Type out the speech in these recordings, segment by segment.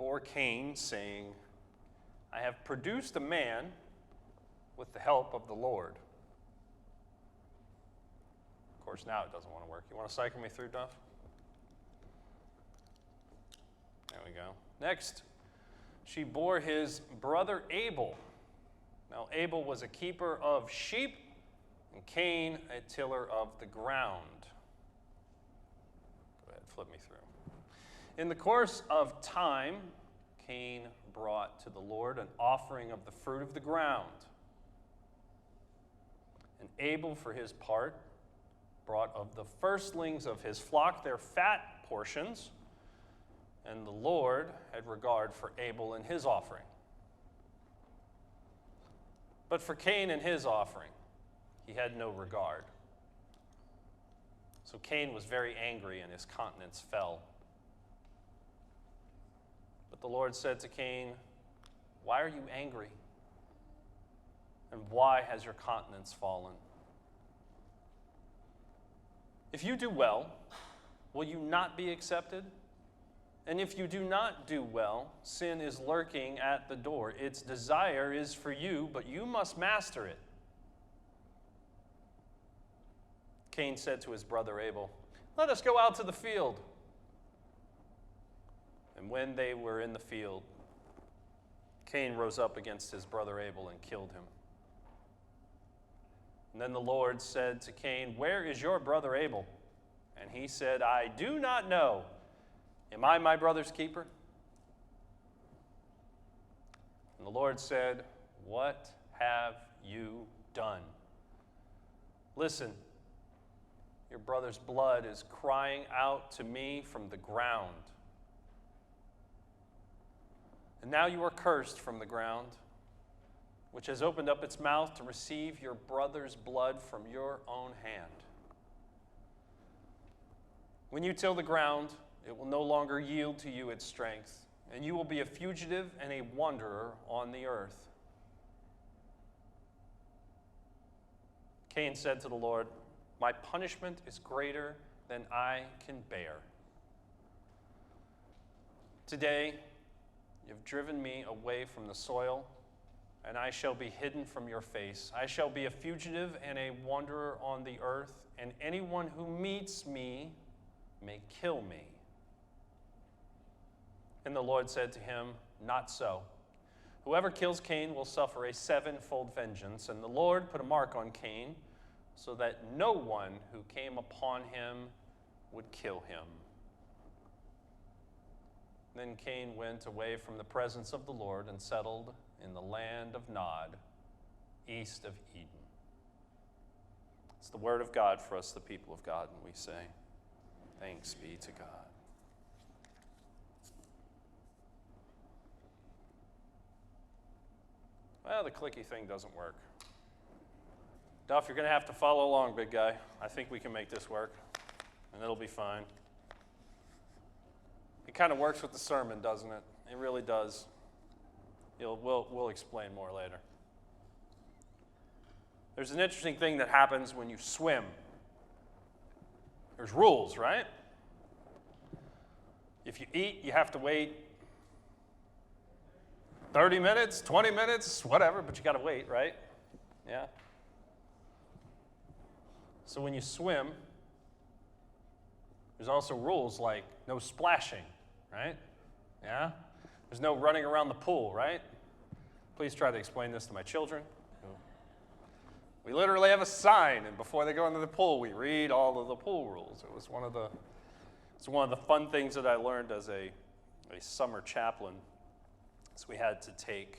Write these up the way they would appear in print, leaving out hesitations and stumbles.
bore Cain, saying, I have produced a man with the help of the Lord. Of course, now it doesn't want to work. You want to cycle me through, Duff? There we go. Next, she bore his brother Abel. Now, Abel was a keeper of sheep, and Cain a tiller of the ground. Go ahead, flip me through. In the course of time, Cain brought to the Lord an offering of the fruit of the ground. And Abel, for his part, brought of the firstlings of his flock their fat portions, and the Lord had regard for Abel and his offering. But for Cain and his offering, he had no regard. So Cain was very angry, and his countenance fell. But the Lord said to Cain, why are you angry? And why has your countenance fallen? If you do well, will you not be accepted? And if you do not do well, sin is lurking at the door. Its desire is for you, but you must master it. Cain said to his brother Abel, let us go out to the field. And when they were in the field, Cain rose up against his brother Abel and killed him. And then the Lord said to Cain, where is your brother Abel? And he said, I do not know. Am I my brother's keeper? And the Lord said, what have you done? Listen, your brother's blood is crying out to me from the ground. And now you are cursed from the ground, which has opened up its mouth to receive your brother's blood from your own hand. When you till the ground, it will no longer yield to you its strength, and you will be a fugitive and a wanderer on the earth. Cain said to the Lord, my punishment is greater than I can bear. Today, you've driven me away from the soil, and I shall be hidden from your face. I shall be a fugitive and a wanderer on the earth, and anyone who meets me may kill me. And the Lord said to him, not so. Whoever kills Cain will suffer a sevenfold vengeance. And the Lord put a mark on Cain, so that no one who came upon him would kill him. Then Cain went away from the presence of the Lord and settled in the land of Nod, east of Eden. It's the word of God for us, the people of God, and we say, thanks be to God. Well, the clicky thing doesn't work. Duff, you're going to have to follow along, big guy. I think we can make this work, and it'll be fine. It kind of works with the sermon, doesn't it? It really does. We'll explain more later. There's an interesting thing that happens when you swim. There's rules, right? If you eat, you have to wait 30 minutes, 20 minutes, whatever, but you got to wait, right? Yeah. So when you swim, there's also rules like no splashing, right? Yeah? There's no running around the pool, right? Please try to explain this to my children. We literally have a sign, and before they go into the pool, we read all of the pool rules. It's one of the fun things that I learned as a summer chaplain. So we had to take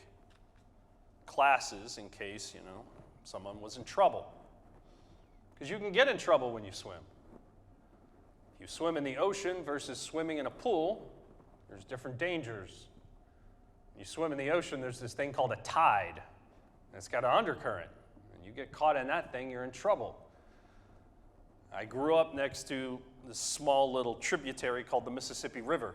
classes in case, someone was in trouble. Because you can get in trouble when you swim. If you swim in the ocean versus swimming in a pool, there's different dangers. When you swim in the ocean, there's this thing called a tide. And it's got an undercurrent. And you get caught in that thing, you're in trouble. I grew up next to this small little tributary called the Mississippi River.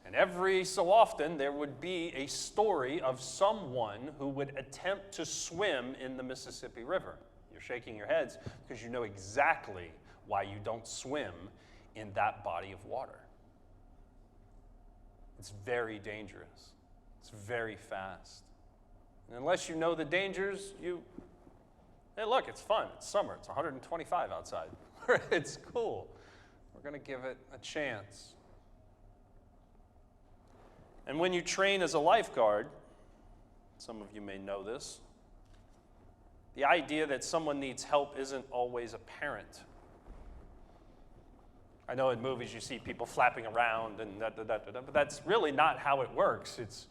And every so often, there would be a story of someone who would attempt to swim in the Mississippi River. You're shaking your heads because you know exactly why you don't swim in that body of water. It's very dangerous. It's very fast. And unless you know the dangers, hey, look, it's fun. It's summer. It's 125 outside. It's cool. We're going to give it a chance. And when you train as a lifeguard, some of you may know this, the idea that someone needs help isn't always apparent. I know in movies you see people flapping around and but that's really not how it works. It's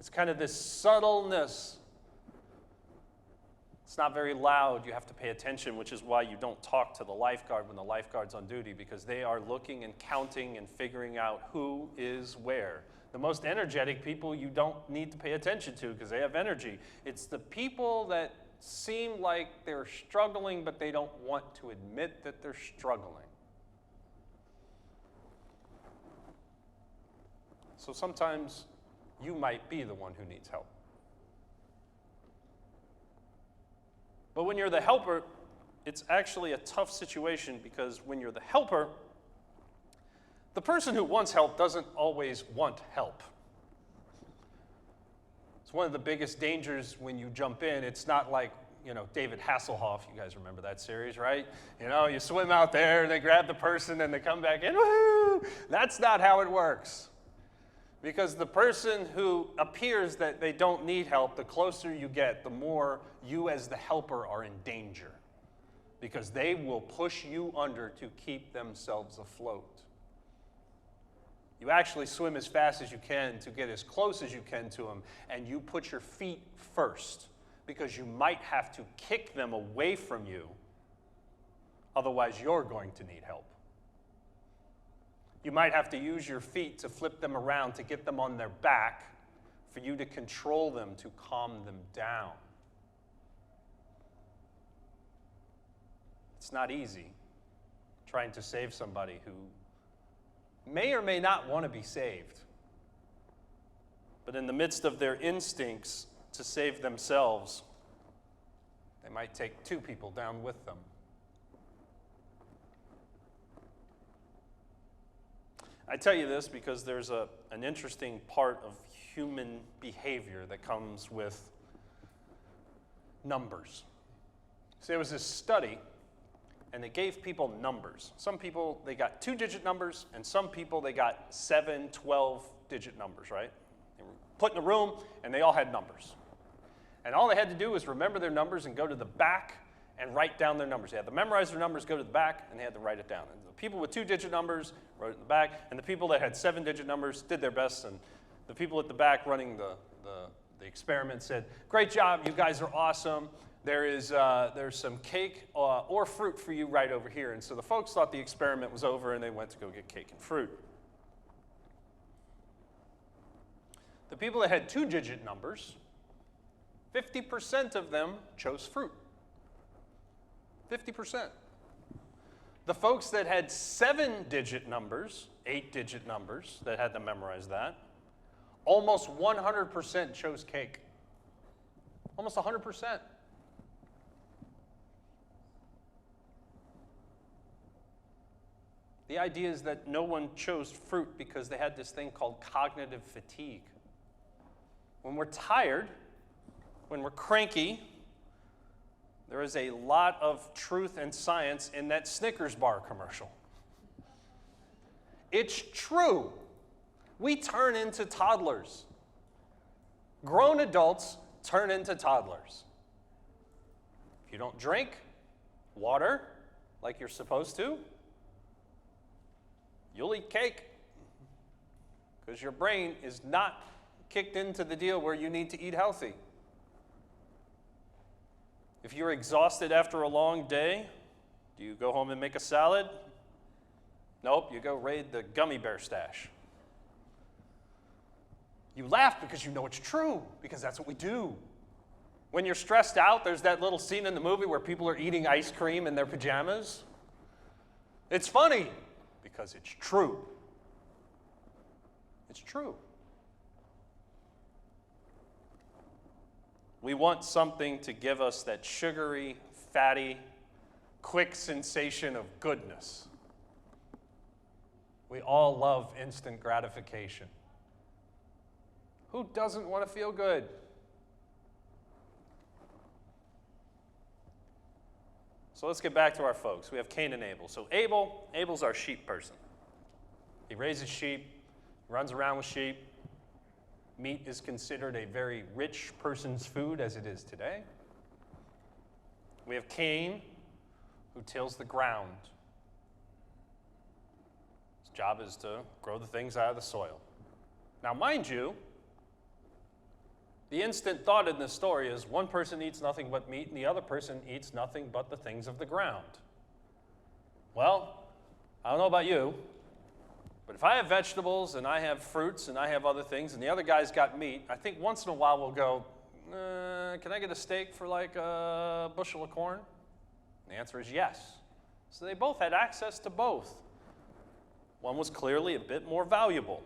kind of this subtleness. It's not very loud. You have to pay attention, which is why you don't talk to the lifeguard when the lifeguard's on duty, because they are looking and counting and figuring out who is where. The most energetic people you don't need to pay attention to because they have energy. It's the people that seem like they're struggling, but they don't want to admit that they're struggling. So sometimes you might be the one who needs help. But when you're the helper, it's actually a tough situation, because when you're the helper, the person who wants help doesn't always want help. It's one of the biggest dangers when you jump in. It's not like, David Hasselhoff. You guys remember that series, right? You swim out there and they grab the person and they come back in. Woo-hoo! That's not how it works. Because the person who appears that they don't need help, the closer you get, the more you as the helper are in danger. Because they will push you under to keep themselves afloat. You actually swim as fast as you can to get as close as you can to them, and you put your feet first, because you might have to kick them away from you, otherwise you're going to need help. You might have to use your feet to flip them around to get them on their back for you to control them, to calm them down. It's not easy trying to save somebody who may or may not want to be saved. But in the midst of their instincts to save themselves, they might take two people down with them. I tell you this because there's an interesting part of human behavior that comes with numbers. So there was this study, and they gave people numbers. Some people, they got 2-digit numbers, and some people, they got 7, 12-digit numbers, right? They were put in a room, and they all had numbers. And all they had to do was remember their numbers and go to the back and write down their numbers. They had to memorize their numbers, go to the back, and they had to write it down. And the people with 2-digit numbers wrote it in the back, and the people that had 7-digit numbers did their best, and the people at the back running the experiment said, "Great job, you guys are awesome. There's some cake or fruit for you right over here." And so the folks thought the experiment was over, and they went to go get cake and fruit. The people that had 2-digit numbers, 50% of them chose fruit. 50%. The folks that had 7-digit numbers, 8-digit numbers, that had to memorize that, almost 100% chose cake. Almost 100%. The idea is that no one chose fruit because they had this thing called cognitive fatigue. When we're tired, when we're cranky, there is a lot of truth and science in that Snickers bar commercial. It's true. We turn into toddlers. Grown adults turn into toddlers. If you don't drink water like you're supposed to, you'll eat cake, because your brain is not kicked into the deal where you need to eat healthy. If you're exhausted after a long day, do you go home and make a salad? Nope, you go raid the gummy bear stash. You laugh because you know it's true, because that's what we do. When you're stressed out, there's that little scene in the movie where people are eating ice cream in their pajamas. It's funny because it's true. It's true. We want something to give us that sugary, fatty, quick sensation of goodness. We all love instant gratification. Who doesn't want to feel good? So let's get back to our folks. We have Cain and Abel. So Abel's our sheep person. He raises sheep, runs around with sheep. Meat is considered a very rich person's food as it is today. We have Cain, who tills the ground. His job is to grow the things out of the soil. Now, mind you, the instant thought in this story is one person eats nothing but meat and the other person eats nothing but the things of the ground. Well, I don't know about you, but if I have vegetables and I have fruits and I have other things and the other guy's got meat, I think once in a while we'll go, can I get a steak for like a bushel of corn? And the answer is yes. So they both had access to both. One was clearly a bit more valuable.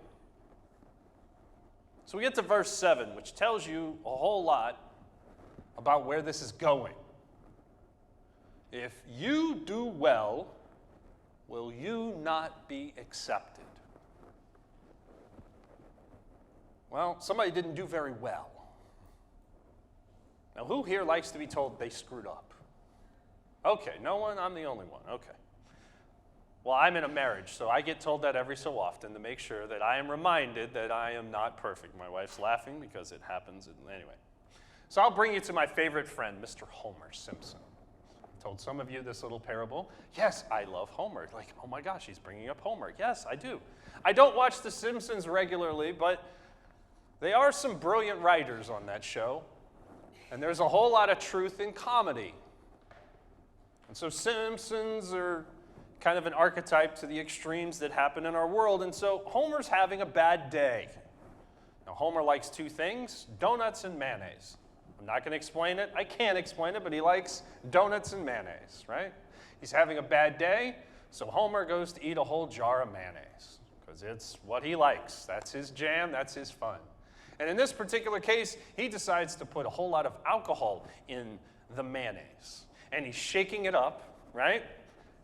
So we get to verse 7, which tells you a whole lot about where this is going. If you do well, will you not be accepted? Well, somebody didn't do very well. Now, who here likes to be told they screwed up? Okay, no one? I'm the only one. Okay. Well, I'm in a marriage, so I get told that every so often to make sure that I am reminded that I am not perfect. My wife's laughing because it happens. Anyway. So I'll bring you to my favorite friend, Mr. Homer Simpson. I told some of you this little parable. Yes, I love Homer. Like, oh my gosh, he's bringing up Homer. Yes, I do. I don't watch The Simpsons regularly, but they are some brilliant writers on that show. And there's a whole lot of truth in comedy. And so Simpsons are kind of an archetype to the extremes that happen in our world. And so Homer's having a bad day. Now, Homer likes two things, donuts and mayonnaise. I'm not going to explain it. I can't explain it, but he likes donuts and mayonnaise, right? He's having a bad day, so Homer goes to eat a whole jar of mayonnaise because it's what he likes. That's his jam. That's his fun. And in this particular case, he decides to put a whole lot of alcohol in the mayonnaise. And he's shaking it up, right?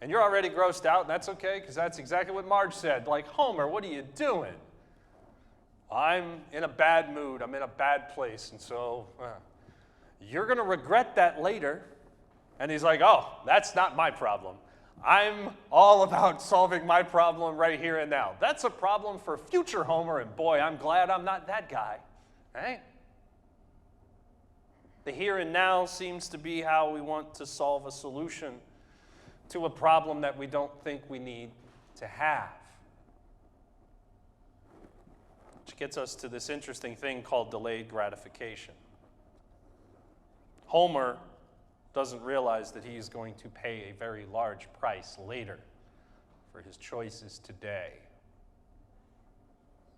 And you're already grossed out, and that's okay, because that's exactly what Marge said. Like, Homer, what are you doing? I'm in a bad mood. I'm in a bad place, and so you're going to regret that later. And he's like, oh, that's not my problem. I'm all about solving my problem right here and now. That's a problem for future Homer, and boy, I'm glad I'm not that guy, right? The here and now seems to be how we want to solve a solution to a problem that we don't think we need to have. Which gets us to this interesting thing called delayed gratification. Homer doesn't realize that he is going to pay a very large price later for his choices today.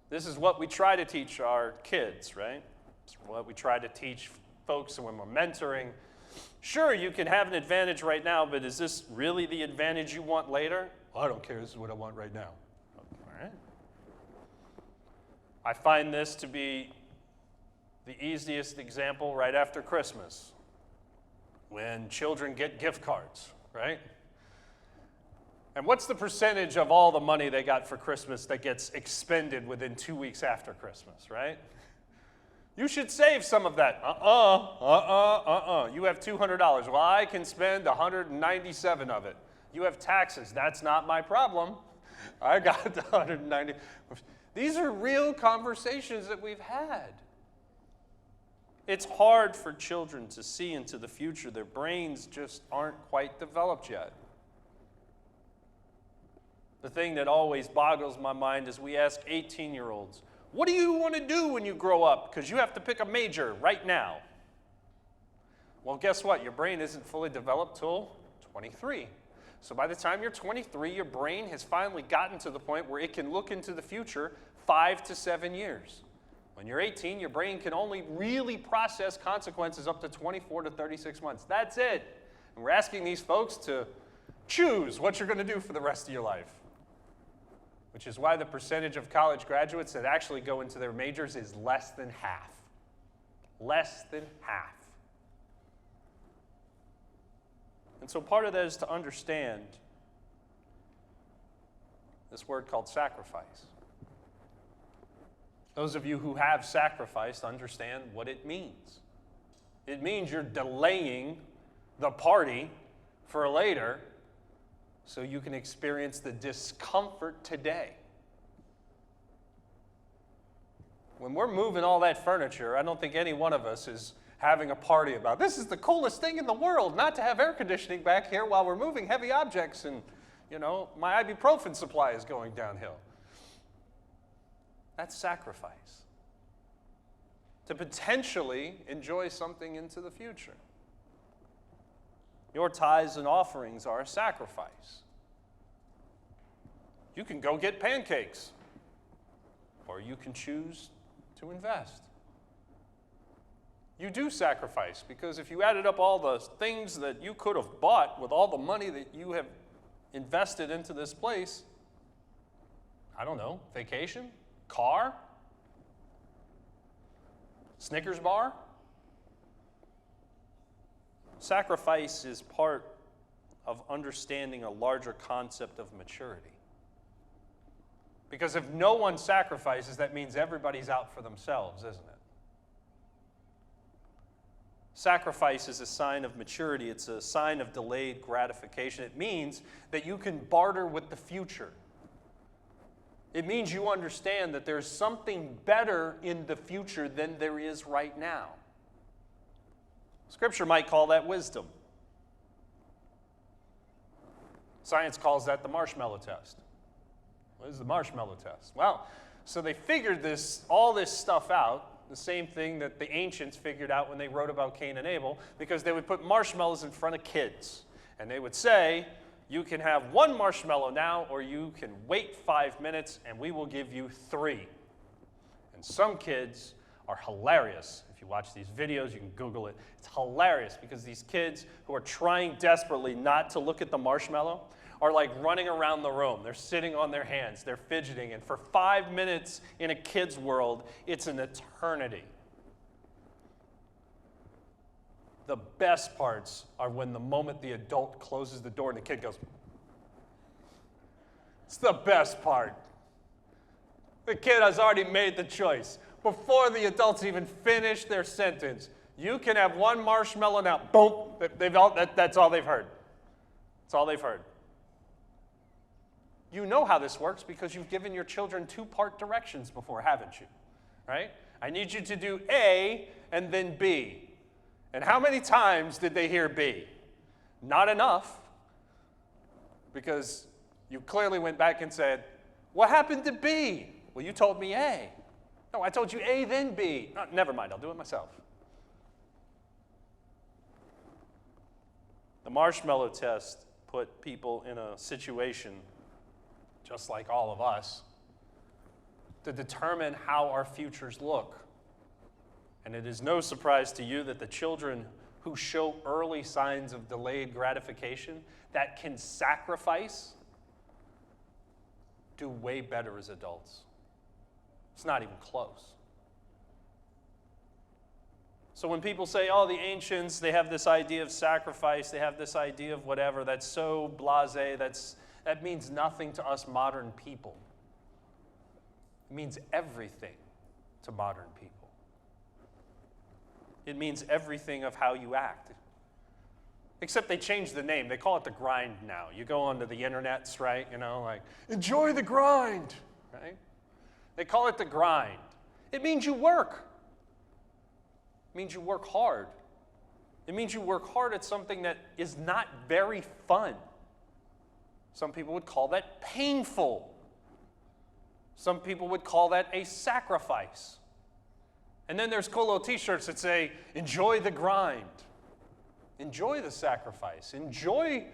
This is what we try to teach our kids, right? It's what we try to teach folks when we're mentoring. Sure, you can have an advantage right now, but is this really the advantage you want later? Well, I don't care. This is what I want right now. All right. I find this to be the easiest example right after Christmas, when children get gift cards, right? And what's the percentage of all the money they got for Christmas that gets expended within 2 weeks after Christmas, right? You should save some of that. You have $200. Well, I can spend 197 of it. You have taxes. That's not my problem. I got the 190. These are real conversations that we've had. It's hard for children to see into the future. Their brains just aren't quite developed yet. The thing that always boggles my mind is we ask 18-year-olds, what do you want to do when you grow up? Because you have to pick a major right now. Well, guess what? Your brain isn't fully developed till 23. So by the time you're 23, your brain has finally gotten to the point where it can look into the future 5 to 7 years. When you're 18, your brain can only really process consequences up to 24 to 36 months. That's it. And we're asking these folks to choose what you're going to do for the rest of your life. Which is why the percentage of college graduates that actually go into their majors is less than half. Less than half. And so part of that is to understand this word called sacrifice. Those of you who have sacrificed understand what it means. It means you're delaying the party for later so you can experience the discomfort today. When we're moving all that furniture, I don't think any one of us is having a party about, this is the coolest thing in the world, not to have air conditioning back here while we're moving heavy objects and, my ibuprofen supply is going downhill. That's sacrifice. To potentially enjoy something into the future. Your tithes and offerings are a sacrifice. You can go get pancakes, or you can choose to invest. You do sacrifice, because if you added up all the things that you could have bought with all the money that you have invested into this place, I don't know, vacation, car, Snickers bar. Sacrifice is part of understanding a larger concept of maturity. Because if no one sacrifices, that means everybody's out for themselves, isn't it? Sacrifice is a sign of maturity. It's a sign of delayed gratification. It means that you can barter with the future. It means you understand that there's something better in the future than there is right now. Scripture might call that wisdom. Science calls that the marshmallow test. What is the marshmallow test? Well, so they figured all this stuff out, the same thing that the ancients figured out when they wrote about Cain and Abel, because they would put marshmallows in front of kids. And they would say, you can have one marshmallow now, or you can wait 5 minutes, and we will give you 3. And some kids are hilarious. If you watch these videos, you can Google it. It's hilarious, because these kids who are trying desperately not to look at the marshmallow are like running around the room. They're sitting on their hands. They're fidgeting. And for 5 minutes in a kid's world, it's an eternity. The best parts are when the moment the adult closes the door and the kid goes, it's the best part. The kid has already made the choice. Before the adults even finish their sentence, you can have one marshmallow now. Boom. That's all they've heard. That's all they've heard. You know how this works because you've given your children 2-part directions before, haven't you? Right? I need you to do A and then B. And how many times did they hear B? Not enough, because you clearly went back and said, what happened to B? Well, you told me A. No, I told you A, then B. No, never mind, I'll do it myself. The marshmallow test put people in a situation, just like all of us, to determine how our futures look. And it is no surprise to you that the children who show early signs of delayed gratification, that can sacrifice, do way better as adults. It's not even close. So when people say, oh, the ancients, they have this idea of sacrifice, they have this idea of whatever, that's so blasé, that means nothing to us modern people. It means everything to modern people. It means everything of how you act. Except they changed the name. They call it the grind now. You go onto the internets, right? Like, enjoy the grind, right? They call it the grind. It means you work. It means you work hard. It means you work hard at something that is not very fun. Some people would call that painful. Some people would call that a sacrifice. And then there's cool little t-shirts that say, enjoy the grind. Enjoy the sacrifice. Enjoy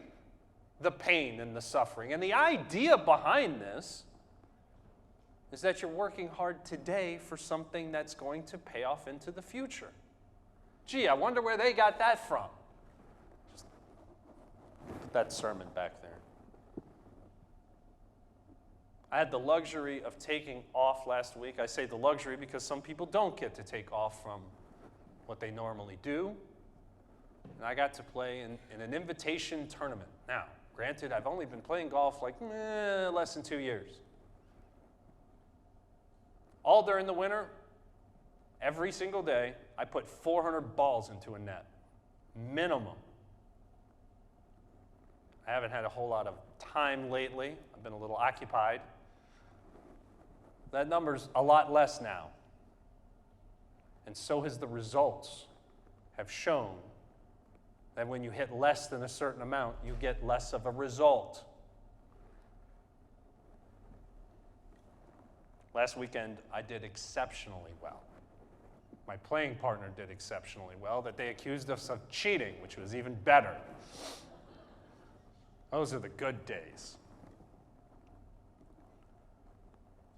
the pain and the suffering. And the idea behind this is that you're working hard today for something that's going to pay off into the future. Gee, I wonder where they got that from. Just put that sermon back there. I had the luxury of taking off last week. I say the luxury because some people don't get to take off from what they normally do. And I got to play in an invitation tournament. Now, granted, I've only been playing golf like less than 2 years. All during the winter, every single day, I put 400 balls into a net. Minimum. I haven't had a whole lot of time lately. I've been a little occupied. That number's a lot less now. And so has the results have shown that when you hit less than a certain amount, you get less of a result. Last weekend, I did exceptionally well. My playing partner did exceptionally well, that they accused us of cheating, which was even better. Those are the good days.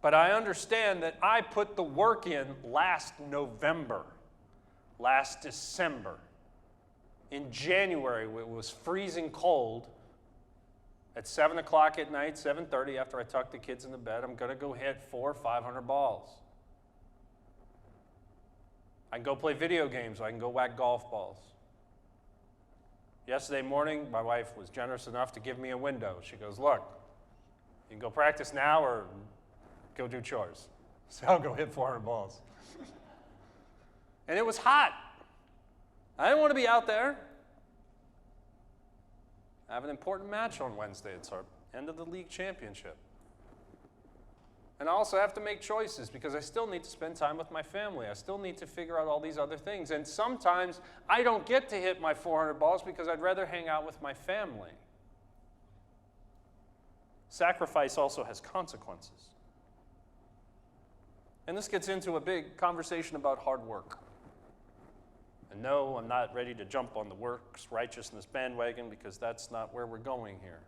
But I understand that I put the work in last November, last December. In January, it was freezing cold. At 7 o'clock at night, 7:30, after I tuck the kids into bed, I'm going to go hit 400 or 500 balls. I can go play video games. I can go whack golf balls. Yesterday morning, my wife was generous enough to give me a window. She goes, look, you can go practice now or go do chores. So I'll go hit 400 balls. And it was hot. I didn't want to be out there. I have an important match on Wednesday. It's our end of the league championship. And I also have to make choices because I still need to spend time with my family. I still need to figure out all these other things. And sometimes I don't get to hit my 400 balls because I'd rather hang out with my family. Sacrifice also has consequences. And this gets into a big conversation about hard work. And no, I'm not ready to jump on the works righteousness bandwagon because that's not where we're going here.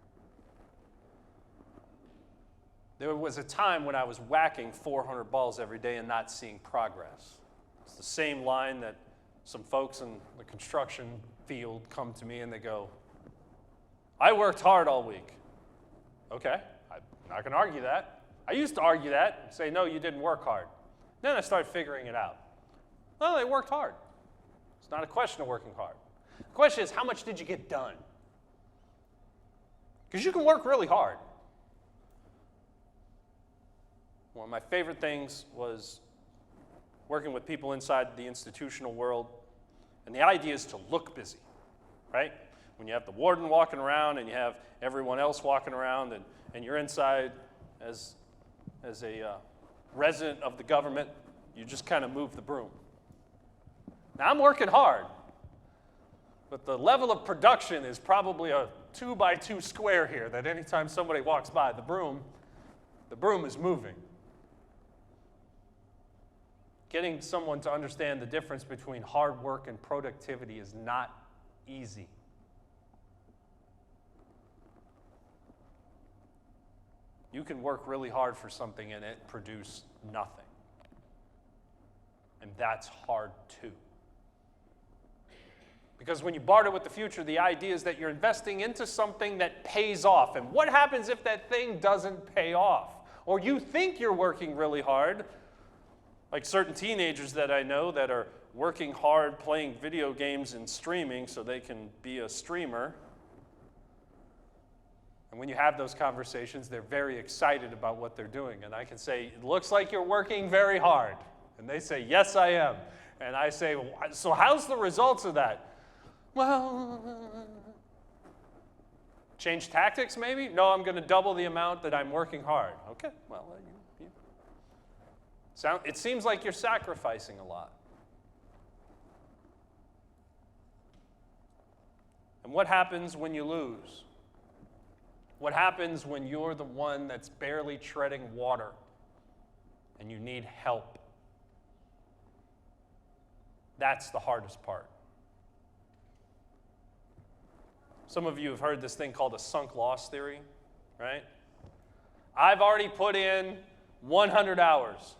There was a time when I was whacking 400 balls every day and not seeing progress. It's the same line that some folks in the construction field come to me and they go, I worked hard all week. Okay, I'm not going to argue that. I used to argue that and say, no, you didn't work hard. Then I started figuring it out. No, they worked hard. It's not a question of working hard. The question is, how much did you get done? Because you can work really hard. One of my favorite things was working with people inside the institutional world. And the idea is to look busy, right? When you have the warden walking around and you have everyone else walking around and you're inside as a resident of the government, you just kind of move the broom. Now, I'm working hard, but the level of production is probably a 2x2 square here, that anytime somebody walks by the broom is moving. Getting someone to understand the difference between hard work and productivity is not easy. You can work really hard for something and it produce nothing. And that's hard too. Because when you barter with the future, the idea is that you're investing into something that pays off. And what happens if that thing doesn't pay off? Or you think you're working really hard, like certain teenagers that I know that are working hard playing video games and streaming so they can be a streamer. And when you have those conversations, they're very excited about what they're doing. And I can say, it looks like you're working very hard. And they say, yes, I am. And I say, so how's the results of that? Well, change tactics maybe? No, I'm going to double the amount that I'm working hard. Okay, well, it seems like you're sacrificing a lot. And what happens when you lose? What happens when you're the one that's barely treading water and you need help? That's the hardest part. Some of you have heard this thing called a sunk loss theory, right? I've already put in 100 hours.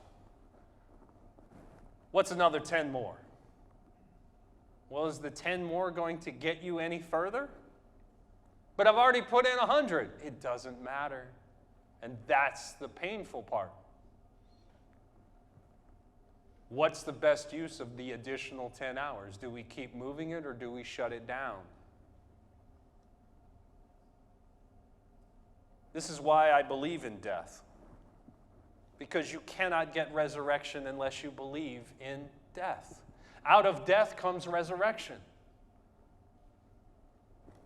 What's another 10 more? Well, is the 10 more going to get you any further? But I've already put in 100. It doesn't matter. And that's the painful part. What's the best use of the additional 10 hours? Do we keep moving it or do we shut it down? This is why I believe in death. because you cannot get resurrection unless you believe in death. Out of death comes resurrection.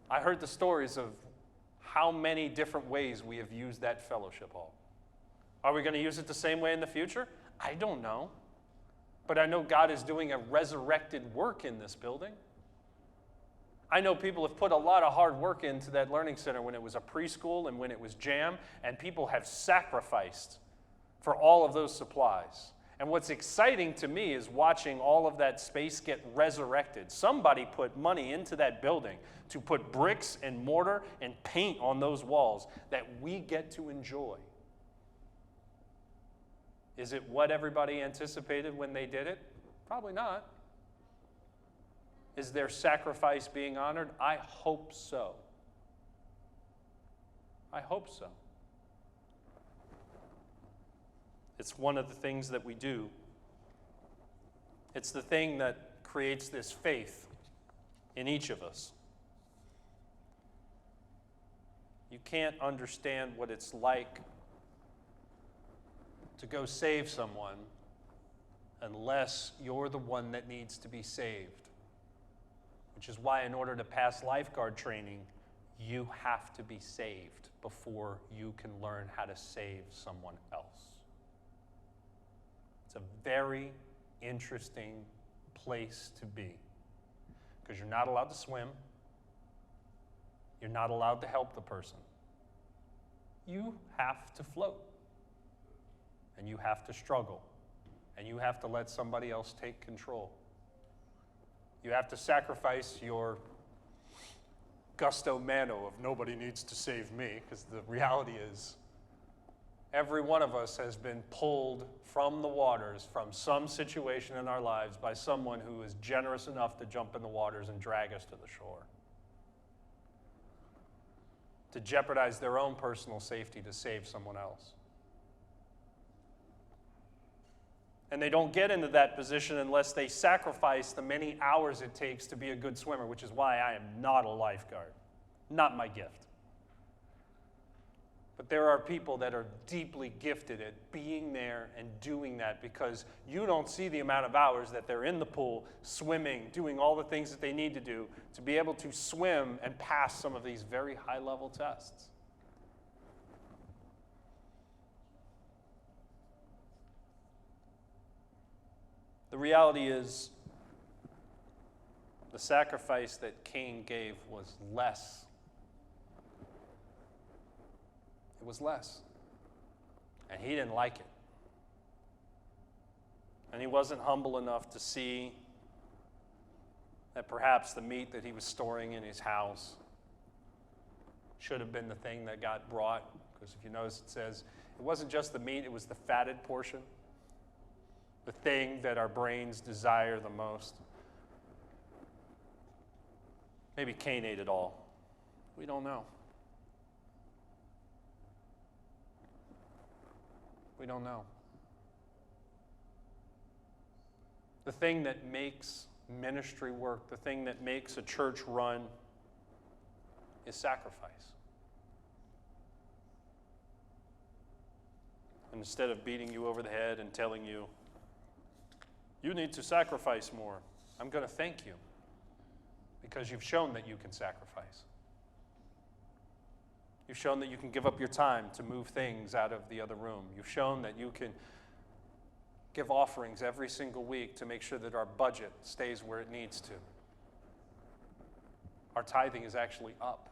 I heard the stories of how many different ways we have used that fellowship hall. Are we going to use it the same way in the future? I don't know. But I know God is doing a resurrected work in this building. I know people have put a lot of hard work into that learning center when it was a preschool and when it was jam, and people have sacrificed for all of those supplies. And what's exciting to me is watching all of that space get resurrected. Somebody put money into that building to put bricks and mortar and paint on those walls that we get to enjoy. Is it what everybody anticipated when they did it? Probably not. Is their sacrifice being honored? I hope so. I hope so. It's one of the things that we do. It's the thing that creates this faith in each of us. You can't understand what it's like to go save someone unless you're the one that needs to be saved. Which is why in order to pass lifeguard training, you have to be saved before you can learn how to save someone else. It's a very interesting place to be because you're not allowed to swim. You're not allowed to help the person. You have to float. And you have to struggle. And you have to let somebody else take control. You have to sacrifice your gusto mano of nobody needs to save me, because the reality is every one of us has been pulled from the waters from some situation in our lives by someone who is generous enough to jump in the waters and drag us to the shore, to jeopardize their own personal safety to save someone else. And they don't get into that position unless they sacrifice the many hours it takes to be a good swimmer, which is why I am not a lifeguard. Not my gift. But there are people that are deeply gifted at being there and doing that because you don't see the amount of hours that they're in the pool, swimming, doing all the things that they need to do to be able to swim and pass some of these very high-level tests. The reality is, the sacrifice that Cain gave was less. It was less. And he didn't like it. And he wasn't humble enough to see that perhaps the meat that he was storing in his house should have been the thing that got brought. Because if you notice, it says it wasn't just the meat, it was the fatted portion. The thing that our brains desire the most. Maybe Cain ate it all. We don't know. We don't know. The thing that makes ministry work, the thing that makes a church run, is sacrifice. And instead of beating you over the head and telling you, you need to sacrifice more, I'm going to thank you because you've shown that you can sacrifice. You've shown that you can give up your time to move things out of the other room. You've shown that you can give offerings every single week to make sure that our budget stays where it needs to. Our tithing is actually up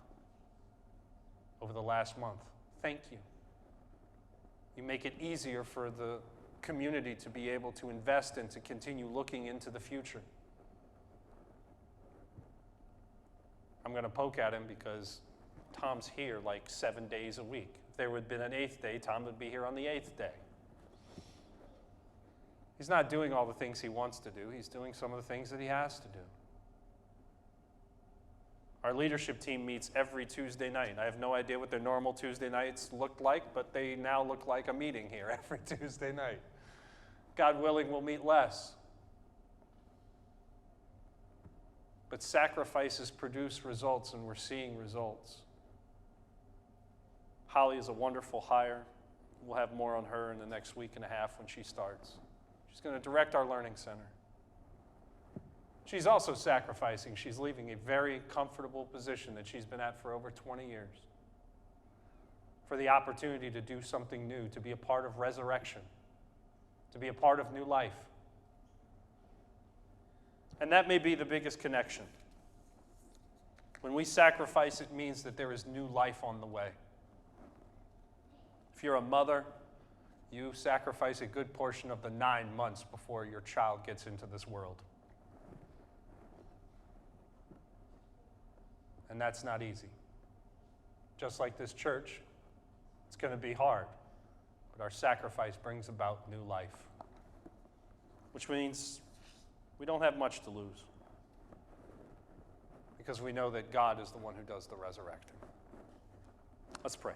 over the last month. Thank you. You make it easier for the community to be able to invest and to continue looking into the future. I'm going to poke at him because Tom's here like 7 days a week. If there would have been an 8th day, Tom would be here on the 8th day. He's not doing all the things he wants to do. He's doing some of the things that he has to do. Our leadership team meets every Tuesday night. I have no idea what their normal Tuesday nights looked like, but they now look like a meeting here every Tuesday night. God willing, we'll meet less. But sacrifices produce results, and we're seeing results. Holly is a wonderful hire, we'll have more on her in the next week and a half when she starts. She's going to direct our learning center. She's also sacrificing. She's leaving a very comfortable position that she's been at for over 20 years for the opportunity to do something new, to be a part of resurrection, to be a part of new life. And that may be the biggest connection. When we sacrifice, it means that there is new life on the way. If you're a mother, you sacrifice a good portion of the 9 months before your child gets into this world. And that's not easy. Just like this church, it's going to be hard. But our sacrifice brings about new life, which means we don't have much to lose because we know that God is the one who does the resurrecting. Let's pray.